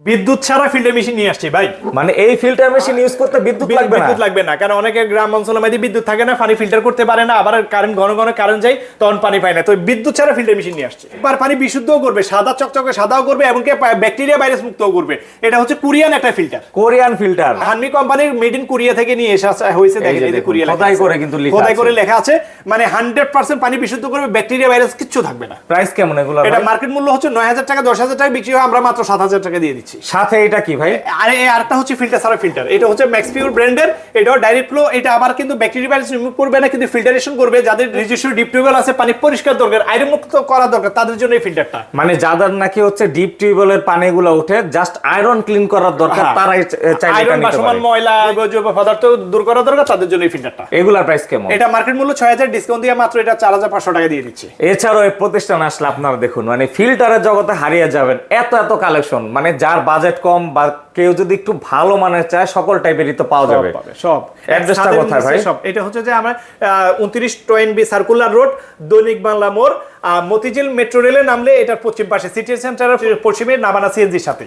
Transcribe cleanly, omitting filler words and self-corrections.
বিদ্যুৎ ছাড়া filter machine নিয়ে আসছি ভাই। মানে এই ফিল্টার মেশিন ইউজ করতে বিদ্যুৎ লাগবে না? বিদ্যুৎ লাগবে না, কারণ অনেকের গ্রাম অঞ্চলের মধ্যে বিদ্যুৎ থাকে না, পানি ফিল্টার করতে পারে না, আবার কারেন্ট ঘন ঘন কারেন্ট যায় তখন পানি পায় না। তো বিদ্যুৎ ছাড়া ফিল্টার মেশিন নিয়ে আসছে। একবার পানি বিশুদ্ধও করবে, সাদা চকচকে সাদাও করবে, এমনকি ব্যাকটেরিয়া ভাইরাস মুক্তও করবে। এটা হচ্ছে কোরিয়ান একটা ফিল্টার, কোরিয়ান ফিল্টার। হানমি কোম্পানির মেড ইন কোরিয়া থেকে নিয়ে এসে হয়েছে। দেখেন এই যে কোরিয়া লেখা খোদাই আছে, করে কিন্তু লেখা খোদাই আছে। করে লেখা আছে, মানে 100% পানি বিশুদ্ধ করবে, ব্যাকটেরিয়া ভাইরাস কিচ্ছু থাকবে না। প্রাইস কেমন এগুলো? এটা মার্কেট মূল্য হচ্ছে 9000 টাকা, 10000 টাকা বিক্রি হয়, আমরা মাত্র 7000 টাকা দিয়ে দিচ্ছি। সাথে এটা কি ভাই? আরে আরেকটা হচ্ছে ফিল্টার সারা ফিল্টার, এটা হচ্ছে ম্যাক্স পিওর ব্র্যান্ডের, এটাও ডাইরেক্ট ফ্লো। এটা আবার কিন্তু ব্যাকটেরিয়া ভাইরাস রিমুভ করবে না, কিন্তু ফিল্টারেশন করবে। যাদের নিজস্ব ডিপ টিউবওয়েল আছে, পানি পরিষ্কার দরকার, আয়রন মুক্ত করা দরকার, তাদের জন্য এই ফিল্টারটা। মানে যাদের নাকি হচ্ছে ডিপ টিউবওয়েলের পানিগুলো উঠে জাস্ট আয়রন ক্লিন করার দরকার, তারাই চাইলে আয়রন এটা নিতে বাসমান পারে। ময়লা জৈব পদার্থ দূর করা দরকার, তাদের জন্য এই ফিল্টারটা। এগুলার প্রাইস কেমন? এটা মার্কেট মূল্য 6000, ডিসকাউন্ট দিয়ে মাত্র এটা 4500 টাকা দিয়ে দিচ্ছি। এছাড়াও এই প্রতিষ্ঠান আসলে আপনারা দেখুন, মানে ফিল্টারের জগতে হারিয়ে যাবেন। এত এত কালেকশন, মানে যার বাজেট কম বা কেউ যদি একটু ভালো মানের চায়, সকল টাইপেরই তো পাওয়া যাবে। সব অ্যাড্রেসটা কোথায় ভাই? সব এটা হচ্ছে যে আমরা 29 টোয়েনবি সার্কুলার রোড, দৈনিক বাংলা মোড়, মতিঝিল মেট্রো রেলে নামলে এটার পশ্চিম পাশে সিটি সেন্টারের পশ্চিমে নামানা সিএনজির সাথে।